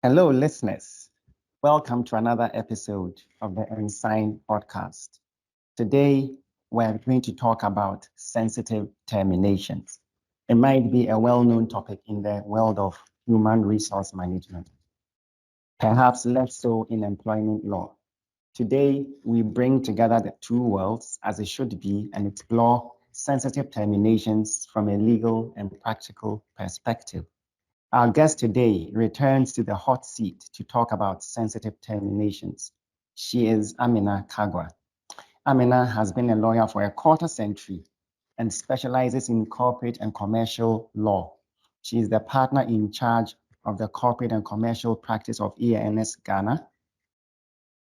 Hello, listeners. Welcome to another episode of the ENSign podcast. Today, we're going to talk about sensitive terminations. It might be a well-known topic in the world of human resource management, perhaps less so in employment law. Today, we bring together the two worlds as it should be and explore sensitive terminations from a legal and practical perspective. Our guest today returns to the hot seat to talk about sensitive terminations. She is Amina Kaguah. Amina has been a lawyer for a quarter century and specializes in corporate and commercial law. She is the partner in charge of the corporate and commercial practice of ENS Ghana,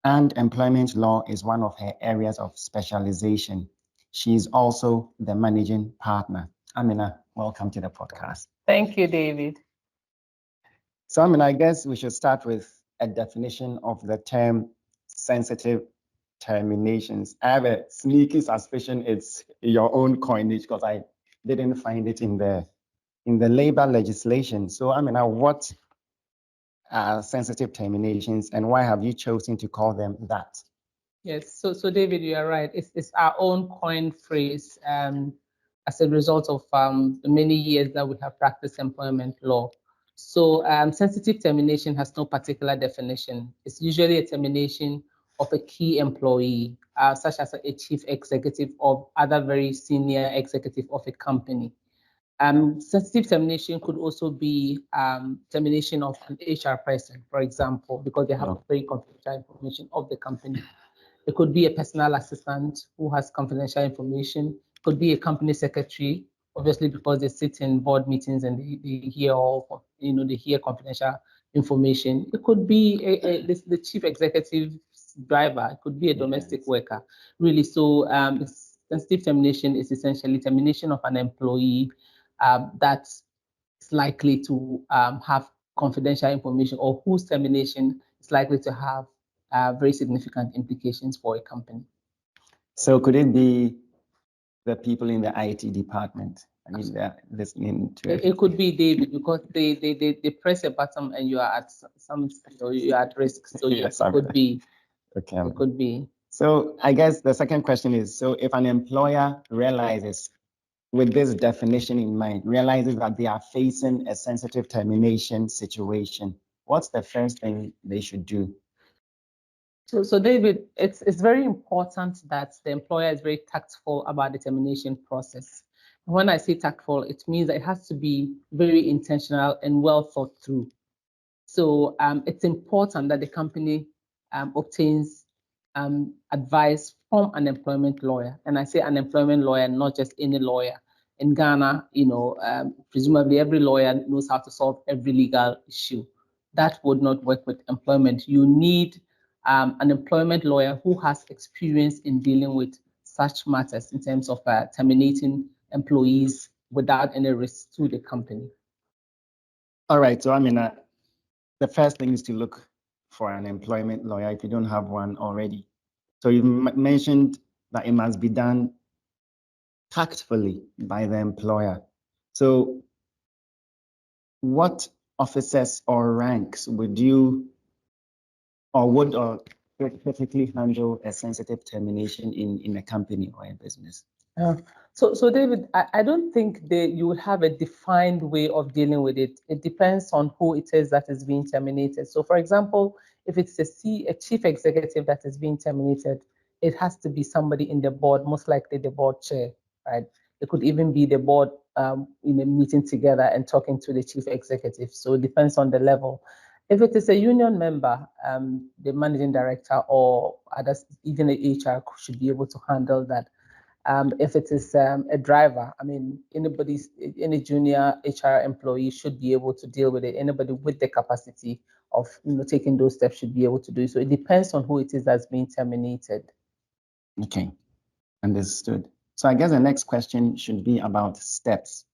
and employment law is one of her areas of specialization. She is also the managing partner. Amina, welcome to the podcast. Thank you, David. So, I guess we should start with a definition of the term sensitive terminations. I have a sneaky suspicion it's your own coinage because I didn't find it in the labor legislation. So, what are sensitive terminations and why have you chosen to call them that? Yes, so David, you are right. It's our own coined phrase as a result of the many years that we have practiced employment law. So sensitive termination has no particular definition. It's usually a termination of a key employee, such as a chief executive or other very senior executive of a company. Sensitive termination could also be termination of an HR person, for example, because they have very confidential information of the company. It could be a personal assistant who has confidential information. It could be a company secretary, obviously because they sit in board meetings and they hear all, they hear confidential information. It could be the chief executive driver. It could be a domestic worker. Really, so sensitive termination is essentially termination of an employee that's likely to have confidential information or whose termination is likely to have very significant implications for a company. So could it be the people in the IT department? They're listening to it. It could be, David, because they press a button and you are at you're at risk. So yes, it could be. Okay. It could be. So I guess the second question is, so if an employer realizes, with this definition in mind, realizes that they are facing a sensitive termination situation, what's the first thing they should do? So David, it's very important that the employer is very tactful about the termination process. When I say tactful, it means that it has to be very intentional and well thought through. So it's important that the company obtains advice from an employment lawyer. And I say an employment lawyer, not just any lawyer. In Ghana, presumably every lawyer knows how to solve every legal issue. That would not work with employment. You need an employment lawyer who has experience in dealing with such matters in terms of terminating employees without any risk to the company. All right, so the first thing is to look for an employment lawyer if you don't have one already. So you mentioned that it must be done tactfully by the employer. So what officers or ranks would typically handle a sensitive termination in a company or a business? So David, I don't think that you will have a defined way of dealing with it. It depends on who it is that is being terminated. So for example, if it's a chief executive that is being terminated, it has to be somebody in the board, most likely the board chair, right? It could even be the board in a meeting together and talking to the chief executive. So it depends on the level. If it is a union member, the managing director or others, even the HR should be able to handle that. If it is a driver, any junior HR employee should be able to deal with it. Anybody with the capacity of taking those steps should be able to do it. So it depends on who it is that's being terminated. Okay, understood. So I guess the next question should be about steps.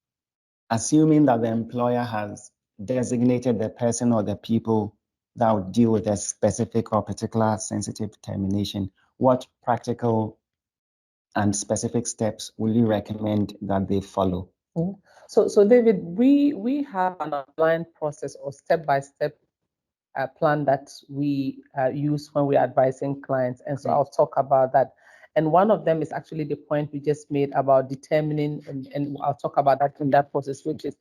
Assuming that the employer has designated the person or the people that would deal with a specific or particular sensitive termination, what practical and specific steps will you recommend that they follow? So David, we have an outline process or step-by-step plan that we use when we're advising clients. And so Great. I'll talk about that. And one of them is actually the point we just made about determining, and I'll talk about that in that process, which is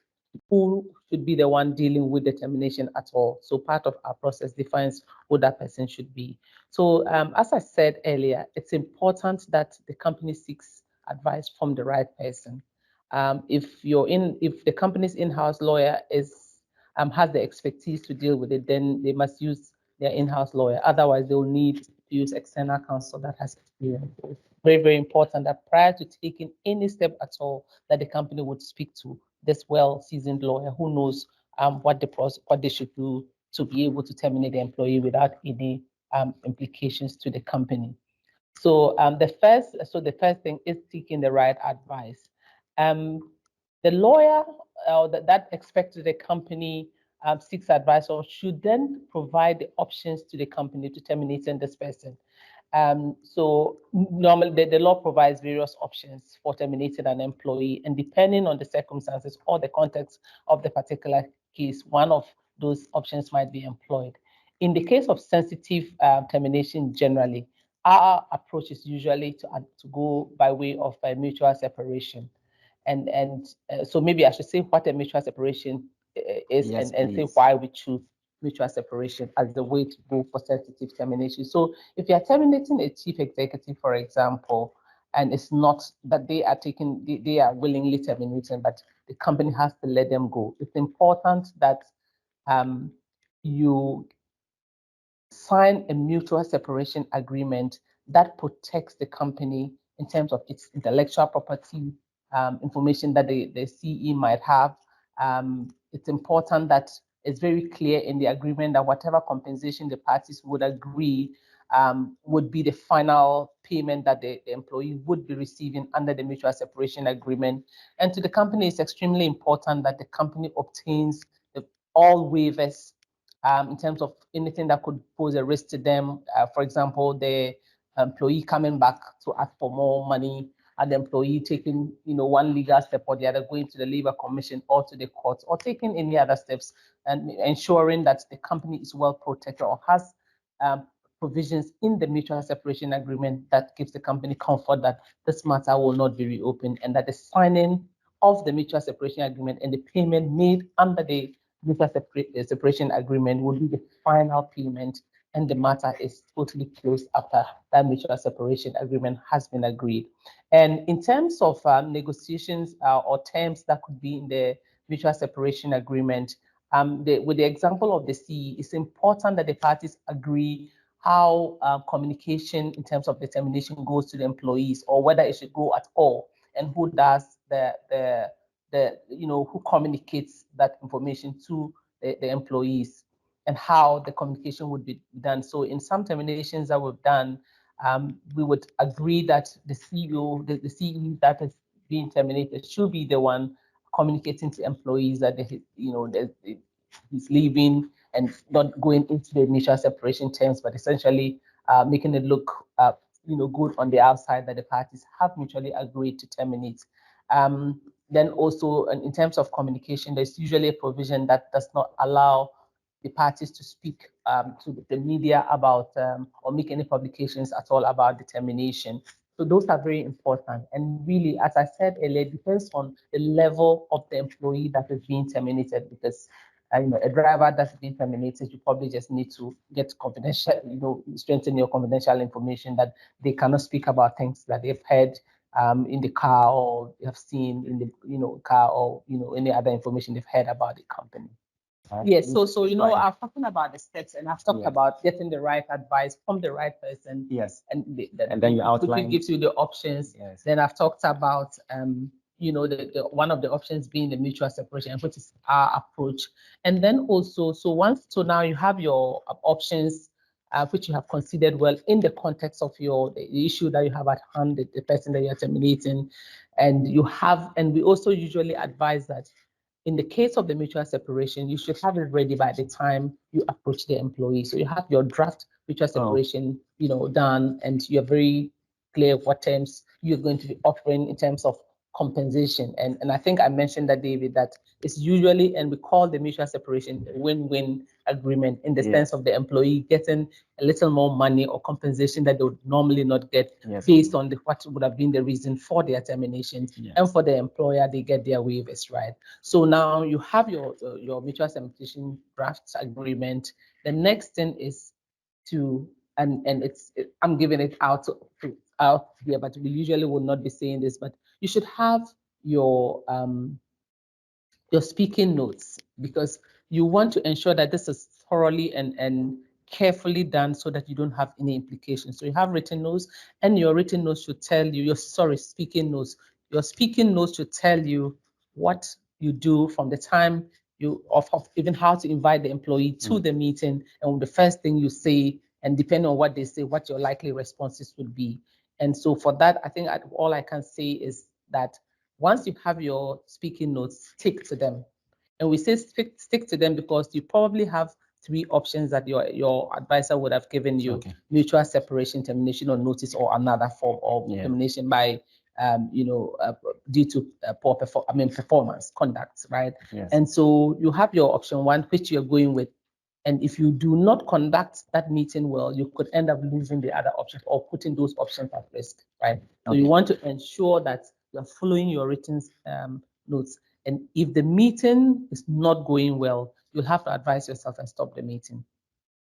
who should be the one dealing with determination at all. So part of our process defines who that person should be. So as I said earlier, it's important that the company seeks advice from the right person. If the company's in-house lawyer has the expertise to deal with it, then they must use their in-house lawyer. Otherwise, they'll need to use external counsel that has experience. So it's very, very important that prior to taking any step at all, that the company would speak to this well-seasoned lawyer who knows what they should do to be able to terminate the employee without any implications to the company. So the first thing is seeking the right advice. The lawyer that expected the company seeks advice or should then provide the options to the company to terminate this person. So normally the law provides various options for terminating an employee, and depending on the circumstances or the context of the particular case, one of those options might be employed. In the case of sensitive termination generally, our approach is usually to go by way of a mutual separation. So maybe I should say what a mutual separation is, Yes, and say please. why we choose mutual separation as the way to go for sensitive termination. So if you are terminating a chief executive, for example, and it's not that they are willingly terminating, but the company has to let them go, it's important that you sign a mutual separation agreement that protects the company in terms of its intellectual property, information that the CE might have. It's important that it's very clear in the agreement that whatever compensation the parties would agree would be the final payment that the employee would be receiving under the mutual separation agreement. And to the company, it's extremely important that the company obtains all waivers in terms of anything that could pose a risk to them. For example, the employee coming back to ask for more money, and the employee taking, one legal step or the other, going to the Labor Commission or to the courts, or taking any other steps, and ensuring that the company is well protected or has provisions in the mutual separation agreement that gives the company comfort that this matter will not be reopened, and that the signing of the mutual separation agreement and the payment made under the mutual separation agreement will be the final payment, and the matter is totally closed after that mutual separation agreement has been agreed. And in terms of negotiations or terms that could be in the mutual separation agreement, with the example of the CE, it's important that the parties agree how communication in terms of determination goes to the employees, or whether it should go at all, and who does who communicates that information to the employees, and how the communication would be done. So in some terminations that we've done, we would agree that the CEO, the CE that is being terminated should be the one communicating to employees that he's leaving, and not going into the initial separation terms, but essentially making it look good on the outside that the parties have mutually agreed to terminate. Then also, in terms of communication, there's usually a provision that does not allow the parties to speak to the media about or make any publications at all about the termination. So those are very important. And really, as I said earlier, it depends on the level of the employee that is being terminated, because a driver that's being terminated, you probably just need to get confidential, strengthen your confidential information that they cannot speak about things that they've heard in the car, or they have seen in the car, or any other information they've heard about the company. Yes, so I've talking about the steps, and I've talked about getting the right advice from the right person. Yes. And then you outline. Quickly gives you the options. Yes. Then I've talked about the one of the options being the mutual separation, which is our approach. And then also, so now you have your options, which you have considered well in the context of the issue that you have at hand, the person that you're terminating, and we also usually advise that in the case of the mutual separation, you should have it ready by the time you approach the employee. So you have your draft mutual separation, done, and you're very clear what terms you're going to be offering in terms of compensation. And I think I mentioned that, David, that it's usually, and we call the mutual separation a win-win agreement in the sense of the employee getting a little more money or compensation that they would normally not get based on what would have been the reason for their termination. And for the employer, they get their waivers, right? So now you have your mutual separation draft agreement. The next thing is to, and I'm giving it out here, but we usually will not be saying this, but you should have your speaking notes, because you want to ensure that this is thoroughly and carefully done so that you don't have any implications. So you have written notes, and your written notes should tell you, speaking notes. Your speaking notes should tell you what you do from the time of even how to invite the employee to the meeting, and the first thing you say, and depending on what they say, what your likely responses would be. And so for that, I think all I can say is that once you have your speaking notes, stick to them. And we say stick to them because you probably have three options that your advisor would have given you: mutual separation, termination, or notice, or another form of termination by due to poor performance conduct, right? And so you have your option one, which you're going with. And if you do not conduct that meeting well, you could end up losing the other options or putting those options at risk, right? So you want to ensure that you're following your written notes. And if the meeting is not going well, you'll have to advise yourself and stop the meeting,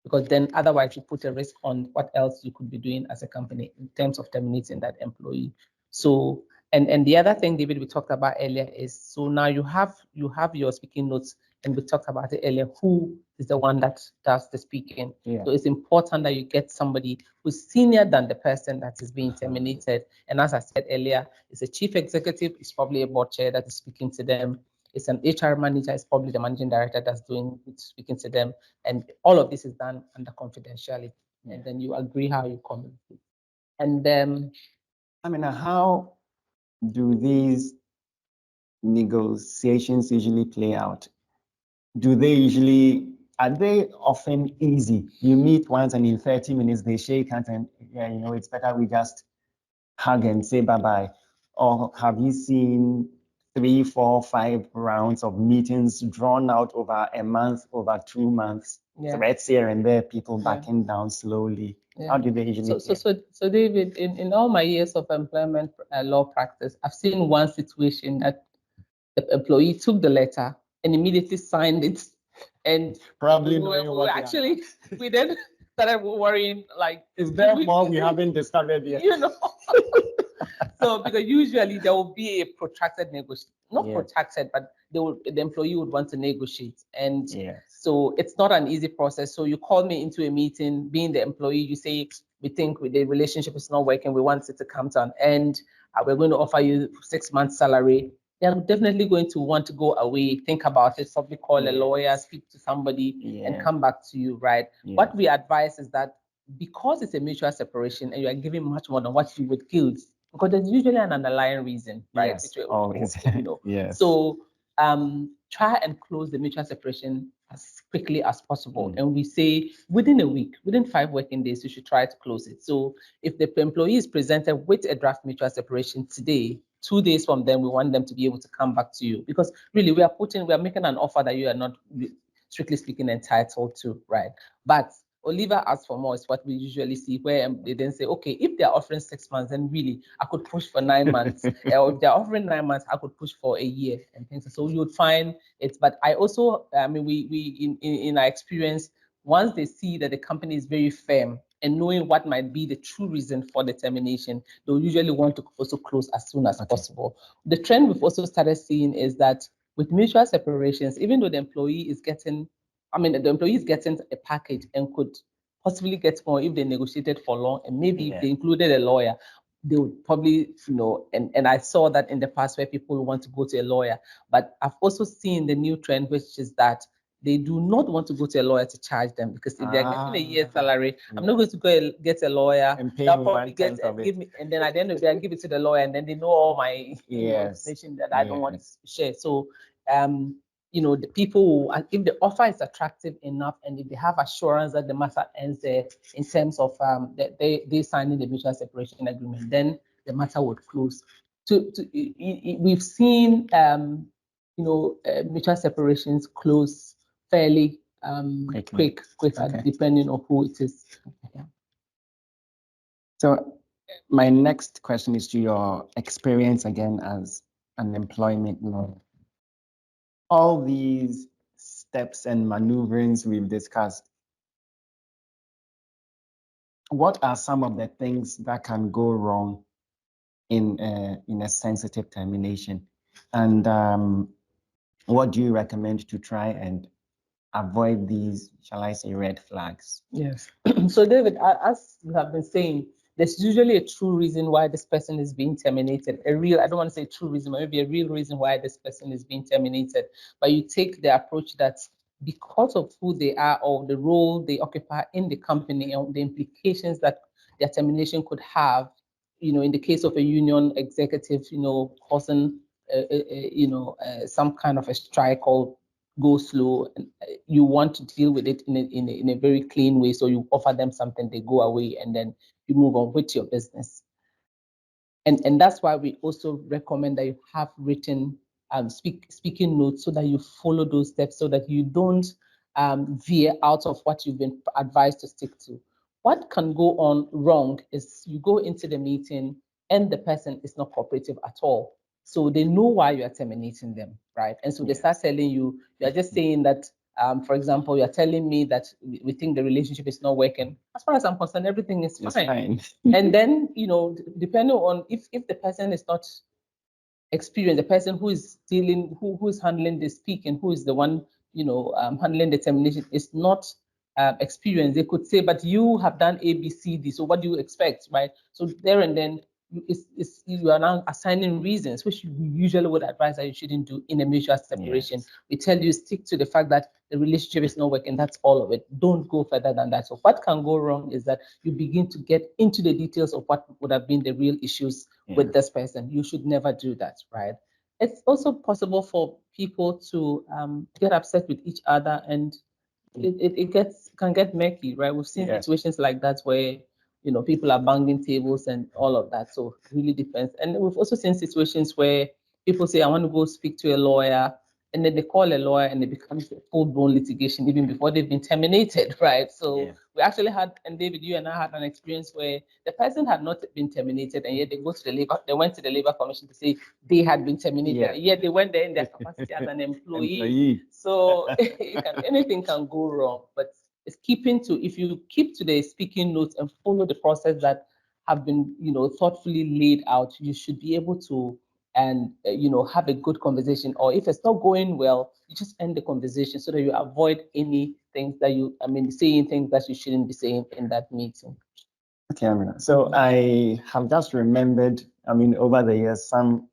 because then otherwise you put a risk on what else you could be doing as a company in terms of terminating that employee. So, and the other thing, David, we talked about earlier is, so now you have your speaking notes, and we talked about it earlier, who is the one that does the speaking. So it's important that you get somebody who's senior than the person that is being terminated. And as I said earlier, it's a chief executive, it's probably a board chair that is speaking to them. It's an HR manager, it's probably the managing director that's speaking to them. And all of this is done under confidentiality. And then you agree how you communicate. And then, I mean, how do these negotiations usually play out? Are they often easy? You meet once and in 30 minutes they shake hands and it's better we just hug and say bye-bye? Or have you seen 3, 4, 5 rounds of meetings drawn out over a month, over 2 months, threats here and there, people backing down slowly? How do they usually so David, in all my years of employment law practice, I've seen one situation that the employee took the letter and immediately signed it, and probably we then started worrying, like, is there more we haven't discovered yet? So because usually there will be a protracted negotiation, not protracted, but the employee would want to negotiate, and so it's not an easy process. So you call me into a meeting, being the employee, you say, we think the relationship is not working, we want it to come to an end, we're going to offer you 6 months salary. They're definitely going to want to go away, think about it, probably call a lawyer, speak to somebody, and come back to you, right? What we advise is that, because it's a mutual separation and you are giving much more than what you would give, because there's usually an underlying reason, right? Always. So try and close the mutual separation as quickly as possible. And we say within a week, within 5 working days, you should try to close it. So if the employee is presented with a draft mutual separation today, 2 days from then, we want them to be able to come back to you, because really we are making an offer that you are not, strictly speaking, entitled to, right? But Oliver asked for more is what we usually see, where they then say, okay, if they're offering 6 months, then really I could push for 9 months. Or if they're offering 9 months, I could push for a year and things. So you would find it. But I also, we in our experience, once they see that the company is very firm and knowing what might be the true reason for the termination, they'll usually want to also close as soon as possible. The trend we've also started seeing is that with mutual separations, even though the employee is getting a package and could possibly get more if they negotiated for long, and maybe if they included a lawyer, they would probably, and I saw that in the past where people want to go to a lawyer. But I've also seen the new trend, which is that they do not want to go to a lawyer to charge them, because if they're getting a year's salary, I'm not going to go and get a lawyer and pay that probably give me, and then at the end of the day, I give it to the lawyer, and then they know all my information that I don't want to share. So the people, if the offer is attractive enough, and if they have assurance that the matter ends there in terms of they signing the mutual separation agreement, then the matter would close we've seen mutual separations close fairly quicker, Okay. depending on who it is. Yeah. So my next question is to your experience again as an employment lawyer. All these steps and maneuverings we've discussed, what are some of the things that can go wrong in a sensitive termination? And what do you recommend to try and avoid these, shall I say, red flags? Yes. So David, as you have been saying, there's usually a true reason why this person is being terminated. I don't want to say true reason, but maybe a real reason why this person is being terminated. But you take the approach that because of who they are or the role they occupy in the company and the implications that their termination could have, in the case of a union executive, causing, some kind of a strike or go slow, and you want to deal with it in a very clean way. So you offer them something, they go away, and then you move on with your business. And that's why we also recommend that you have written speaking notes so that you follow those steps so that you don't veer out of what you've been advised to stick to. What can go on wrong is you go into the meeting and the person is not cooperative at all. So they know why you are terminating them, right? And so they start telling you, you're just saying that, for example, you're telling me that we think the relationship is not working. As far as I'm concerned, everything is fine. And then, depending on if the person is not experienced, the person who is dealing, who is handling the speaking, who is the one, handling the termination is not experienced, they could say, but you have done A, B, C, D, so what do you expect, right? So there and then you are now assigning reasons, which you usually would advise that you shouldn't do in a mutual separation. Yes. We tell you stick to the fact that the relationship is not working. That's all of it. Don't go further than that. So what can go wrong is that you begin to get into the details of what would have been the real issues with this person. You should never do that, right? It's also possible for people to get upset with each other, and it can get murky, right? We've seen situations like that where people are banging tables and all of that. So it really depends. And we've also seen situations where people say, I want to go speak to a lawyer, and then they call a lawyer and it becomes a full-blown litigation even before they've been terminated, right? So we actually had, and David, you and I had an experience where the person had not been terminated, and yet they went to the Labor Commission to say they had been terminated, and yet they went there in their capacity as an employee. So anything can go wrong, but it's if you keep to the speaking notes and follow the process that have been, thoughtfully laid out, you should be able to have a good conversation. Or if it's not going well, you just end the conversation so that you avoid any things that saying things that you shouldn't be saying in that meeting. Okay, Amina. So I have just remembered, over the years, some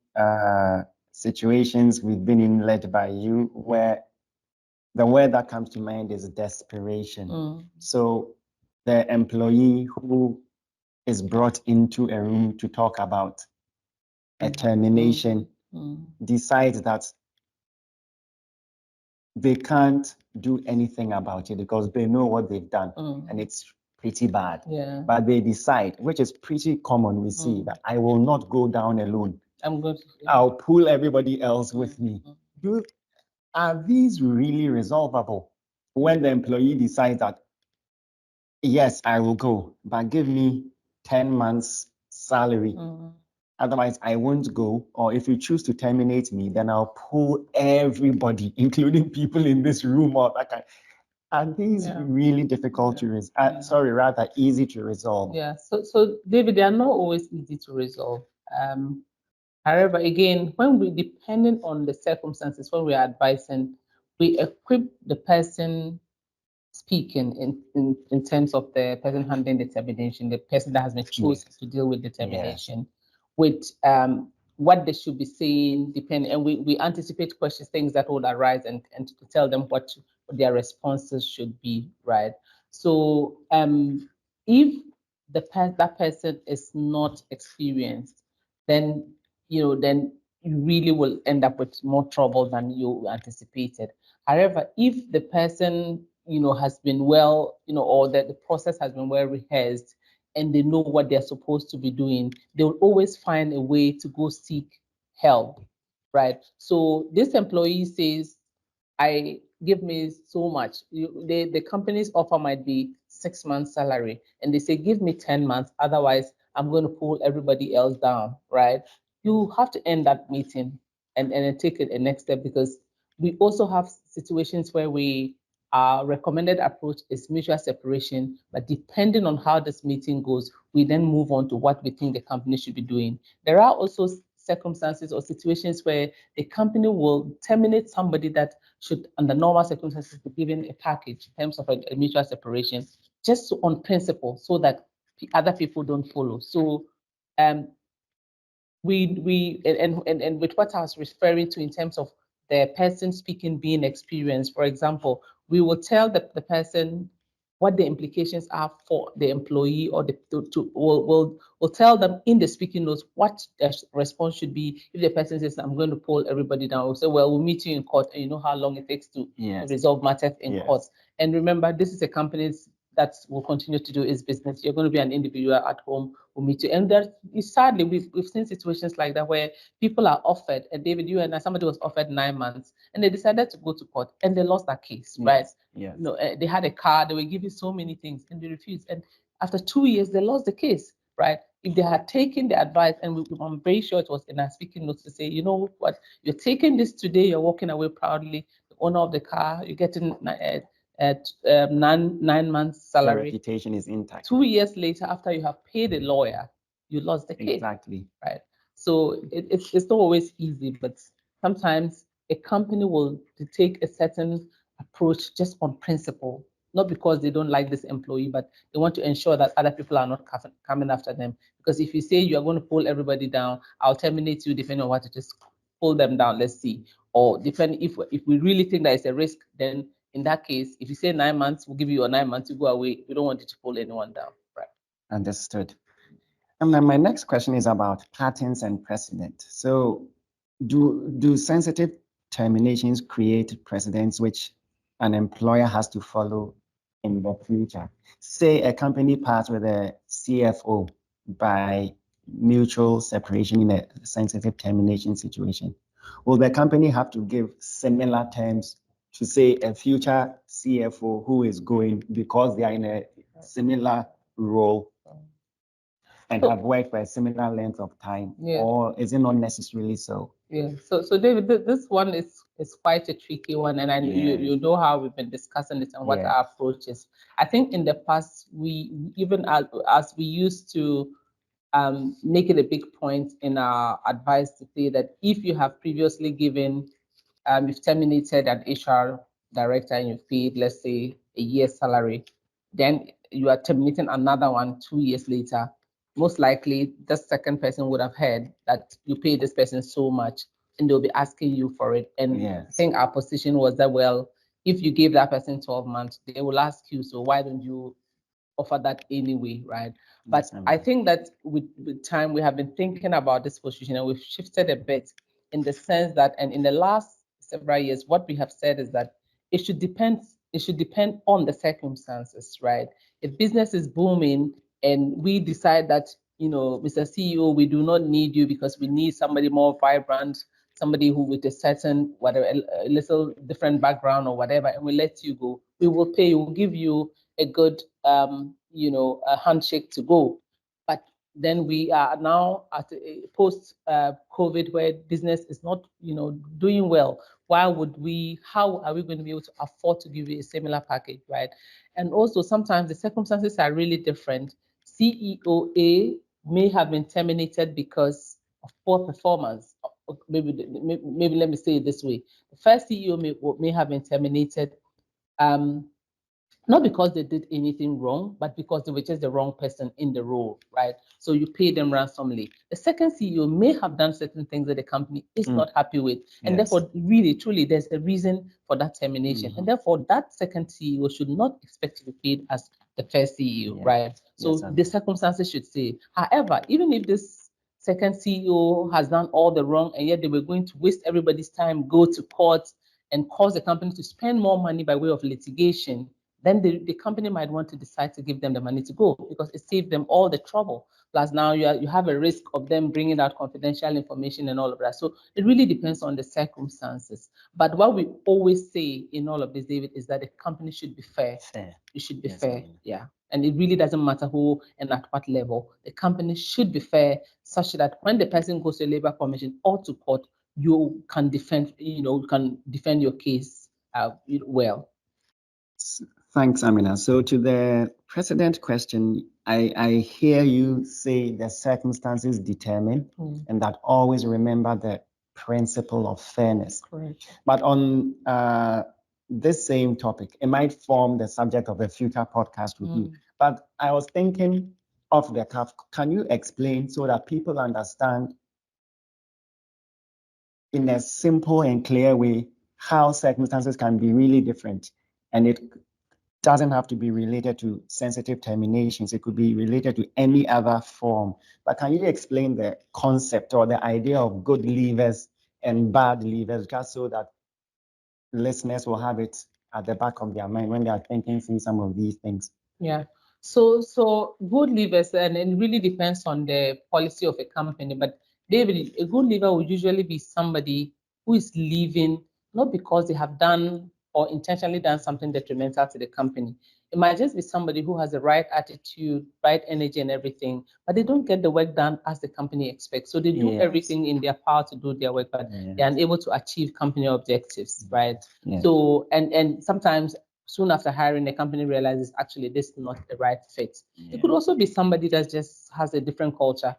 situations we've been in led by you where the word that comes to mind is desperation. So the employee who is brought into a room to talk about a termination decides that they can't do anything about it because they know what they've done and it's pretty bad. But they decide, which is pretty common, we see that I will not go down alone. I'm good. I'll pull everybody else with me. Are these really resolvable when the employee decides that, yes, I will go, but give me 10 months salary. Otherwise, I won't go. Or if you choose to terminate me, then I'll pull everybody, including people in this room or that kind. Are these really difficult to resolve? Rather easy to resolve? Yeah. So David, they are not always easy to resolve. However, again, depending on the circumstances, when we are advising, we equip the person speaking in terms of the person handling the termination, the person that has been chosen to deal with the termination, with what they should be saying, depending, and we anticipate questions, things that would arise, and to tell them what their responses should be, right? So if that person is not experienced, then then you really will end up with more trouble than you anticipated. However, if the person has been well, or that the process has been well rehearsed, and they know what they're supposed to be doing, they will always find a way to go seek help, right? So this employee says, I give me so much. The company's offer might be 6 months salary, and they say, give me 10 months, otherwise I'm going to pull everybody else down, right? You have to end that meeting and then take it a next step, because we also have situations where our recommended approach is mutual separation, but depending on how this meeting goes, we then move on to what we think the company should be doing. There are also circumstances or situations where the company will terminate somebody that should, under normal circumstances, be given a package in terms of a mutual separation, just on principle, so that other people don't follow. So um, and with what I was referring to in terms of the person speaking being experienced, for example, we will tell the person what the implications are for the employee, or we'll tell them in the speaking notes what the response should be. If the person says, I'm going to pull everybody down, we'll say, well, we'll meet you in court, and you know how long it takes to resolve matters in court. And remember, this is a company that will continue to do its business. You're going to be an individual at home, we'll meet you. And sadly, we've seen situations like that where people are offered, and David, you and I, somebody was offered 9 months, and they decided to go to court, and they lost that case, right? Yes. No, they had a car, they were giving so many things, and they refused. And after 2 years, they lost the case, right? If they had taken the advice, and I'm very sure it was in our speaking notes to say, you know what, you're taking this today, you're walking away proudly, the owner of the car, you're getting at 9 months salary. The reputation is intact. 2 years later, after you have paid a lawyer, you lost the case. Exactly. Right. So it's not always easy, but sometimes a company will take a certain approach just on principle, not because they don't like this employee, but they want to ensure that other people are not coming after them. Because if you say you are going to pull everybody down, I'll terminate you, depending on what it is, pull them down, let's see. Or depending, if we really think that it's a risk, then in that case, if you say 9 months, we'll give you your 9 months, you go away. We don't want you to pull anyone down, right? Understood. And then my next question is about patterns and precedent. So do sensitive terminations create precedents which an employer has to follow in the future? Say a company parts with a CFO by mutual separation in a sensitive termination situation. Will the company have to give similar terms to, say, a future CFO who is going, because they are in a similar role and have worked for a similar length of time, or is it not necessarily so? Yeah. So David, this one is quite a tricky one, and I you know how we've been discussing it and what our approach is. I think in the past, we even as we used to make it a big point in our advice to say that if you have previously given, you've terminated an HR director and you've paid, let's say, a year's salary, then you are terminating another one 2 years later, most likely the second person would have heard that you pay this person so much, and they'll be asking you for it. And I think our position was that, well, if you gave that person 12 months, they will ask you, so why don't you offer that anyway, right? But I think that with time, we have been thinking about this position, and we've shifted a bit, in the sense that, and in the last several years, what we have said is that it should depend on the circumstances, right? If business is booming and we decide that, Mr. CEO, we do not need you because we need somebody more vibrant, somebody who with a certain, whatever, a little different background or whatever, and we let you go, we will pay you, we'll give you a good, a handshake to go. But then we are now at a post COVID, where business is not, doing well. How are we going to be able to afford to give you a similar package, right? And also sometimes the circumstances are really different. CEO A may have been terminated because of poor performance. Maybe let me say it this way: the first CEO may have been terminated, not because they did anything wrong, but because they were just the wrong person in the role, right? So you pay them ransomly. The second CEO may have done certain things that the company is not happy with. And therefore, really, truly, there's a reason for that termination. And therefore, that second CEO should not expect to be paid as the first CEO, right? So the circumstances should say. However, even if this second CEO has done all the wrong, and yet they were going to waste everybody's time, go to court, and cause the company to spend more money by way of litigation, then the company might want to decide to give them the money to go because it saved them all the trouble. Plus now you have a risk of them bringing out confidential information and all of that. So it really depends on the circumstances. But what we always say in all of this, David, is that the company should be fair. Fair. It should be Yes, fair. Amina. Yeah. And it really doesn't matter who and at what level. The company should be fair such that when the person goes to a labor commission or to court, you can defend, you can defend your case well. Thanks, Amina. So to the precedent question, I hear you say the circumstances determine, and that always remember the principle of fairness. Correct. But on this same topic, it might form the subject of a future podcast with you. But I was thinking off the cuff, can you explain so that people understand in a simple and clear way how circumstances can be really different, and it doesn't have to be related to sensitive terminations. It could be related to any other form. But can you explain the concept or the idea of good leavers and bad leavers, just so that listeners will have it at the back of their mind when they are thinking through some of these things? Yeah. So good leavers, and it really depends on the policy of a company. But David, a good leaver will usually be somebody who is leaving not because they have done or intentionally done something detrimental to the company. It might just be somebody who has the right attitude, right energy, and everything, but they don't get the work done as the company expects. So they do everything in their power to do their work, but they're unable to achieve company objectives, right? So and sometimes soon after hiring, the company realizes actually this is not the right fit. It could also be somebody that just has a different culture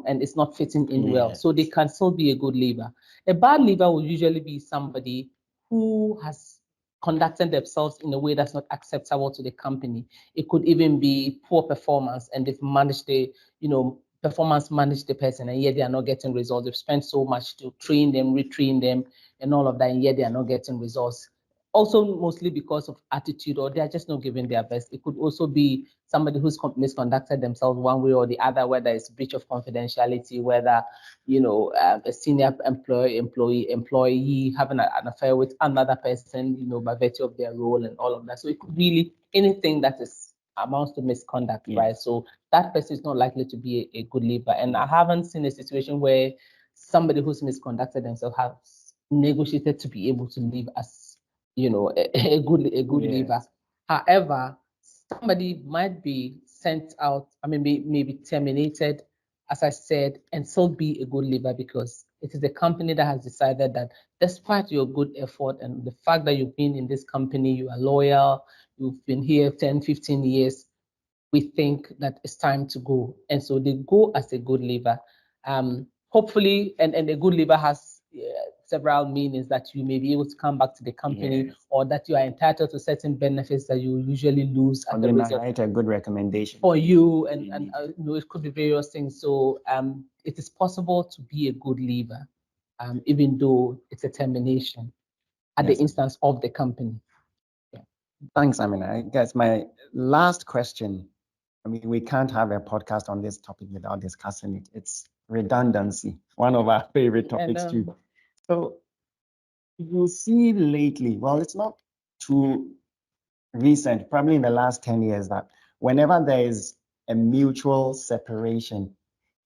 and it's not fitting in well. So they can still be a good leaver. A bad leaver will usually be somebody who has conducted themselves in a way that's not acceptable to the company. It could even be poor performance, and they've managed performance managed the person, and yet they are not getting results. They've spent so much to train them, retrain them, and all of that, and yet they are not getting results. Also, mostly because of attitude, or they are just not giving their best. It could also be somebody who's misconducted themselves one way or the other, whether it's breach of confidentiality, whether a senior employee having an affair with another person, by virtue of their role and all of that. So it could really anything that is amounts to misconduct, right? So that person is not likely to be a good leaver. And I haven't seen a situation where somebody who's misconducted themselves has negotiated to be able to leave as a good leaver. However, somebody might be sent out, maybe terminated, as I said, and still be a good leaver because it is the company that has decided that despite your good effort and the fact that you've been in this company, you are loyal, you've been here 10, 15 years, we think that it's time to go. And so they go as a good leaver. Hopefully, and a good leaver has several meanings that you may be able to come back to the company, or that you are entitled to certain benefits that you usually lose at the result. Write a good recommendation for you, and it could be various things. So it is possible to be a good leaver, even though it's a termination at the instance of the company. Thanks, Amina. I guess my last question, we can't have a podcast on this topic without discussing it. It's redundancy, one of our favorite topics too. So you see lately, well, it's not too recent, probably in the last 10 years, that whenever there is a mutual separation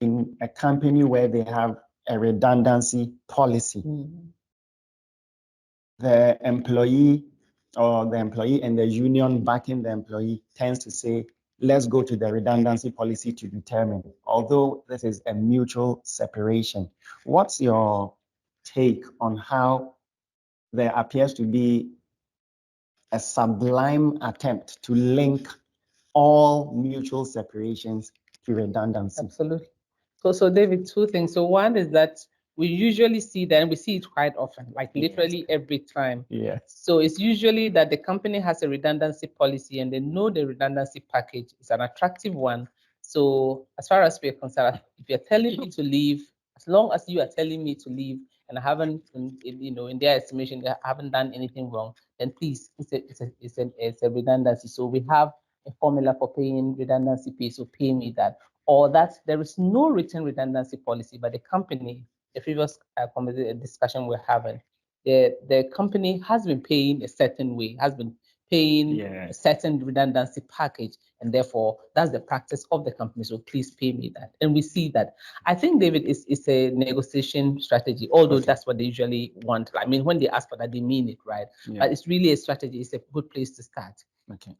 in a company where they have a redundancy policy, the employee and the union backing the employee tends to say, let's go to the redundancy policy to determine, although this is a mutual separation. What's your take on how there appears to be a sublime attempt to link all mutual separations to redundancy? Absolutely. So David, two things. So one is that we usually see that, and we see it quite often, like literally every time. So it's usually that the company has a redundancy policy and they know the redundancy package is an attractive one. So as far as we're concerned, if you're telling me to leave, as long as you are telling me to leave and I haven't, in their estimation, I haven't done anything wrong, then please, it's a redundancy. So we have a formula for paying redundancy pay, so pay me that. Or that there is no written redundancy policy, but the company, the previous discussion we're having, the company has been paying a certain way, has been paying Yeah. a certain redundancy package, and therefore that's the practice of the company. So please pay me that. And we see that. I think, David, is a negotiation strategy, although Okay. that's what they usually want. I mean, when they ask for that, they mean it, right? Yeah. But it's really a strategy. It's a good place to start. Okay.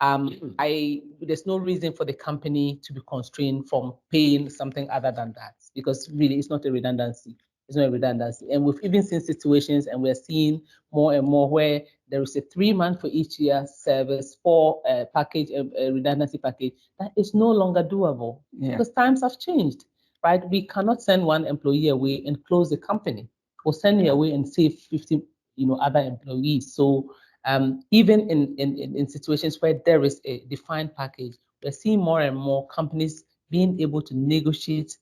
There's no reason for the company to be constrained from paying something other than that, because really it's not a redundancy. It's not a redundancy. And we've even seen situations, and we're seeing more and more, where there is a 3 month for each year service for a package, a redundancy package that is no longer doable, because times have changed, right? We cannot send one employee away and close the company, or send me away and save 50, other employees. So even in situations where there is a defined package, we're seeing more and more companies being able to negotiate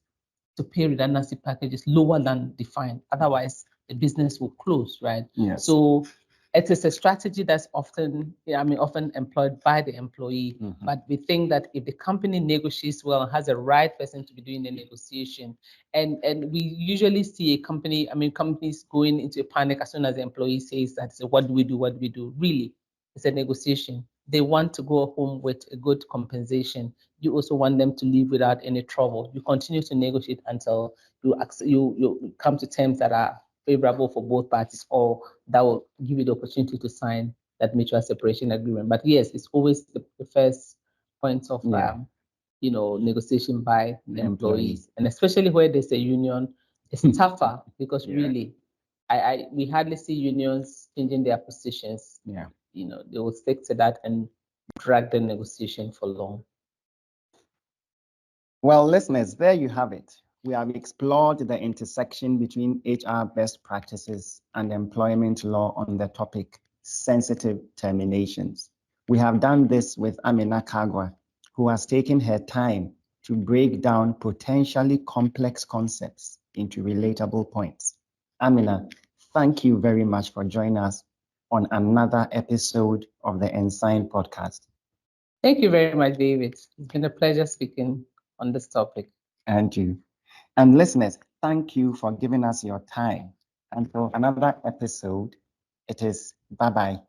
to pay redundancy packages lower than defined. Otherwise, the business will close, right? Yes. So it is a strategy that's often employed by the employee. Mm-hmm. But we think that if the company negotiates well and has the right person to be doing the negotiation, and we usually see companies going into a panic as soon as the employee says that, so what do we do? What do we do? Really, it's a negotiation. They want to go home with a good compensation. You also want them to leave without any trouble. You continue to negotiate until you come to terms that are favorable for both parties, or that will give you the opportunity to sign that mutual separation agreement. But yes, it's always the first point of negotiation by the employees, and especially where there's a union, it's tougher, because really, we hardly see unions changing their positions. Yeah. They will stick to that and drag the negotiation for long. Well, listeners, there you have it. We have explored the intersection between HR best practices and employment law on the topic sensitive terminations. We have done this with Amina Kaguah, who has taken her time to break down potentially complex concepts into relatable points. Amina, thank you very much for joining us on another episode of the ENSign podcast. Thank you very much, David. It's been a pleasure speaking on this topic. And you. And listeners, thank you for giving us your time. Until another episode, it is bye-bye.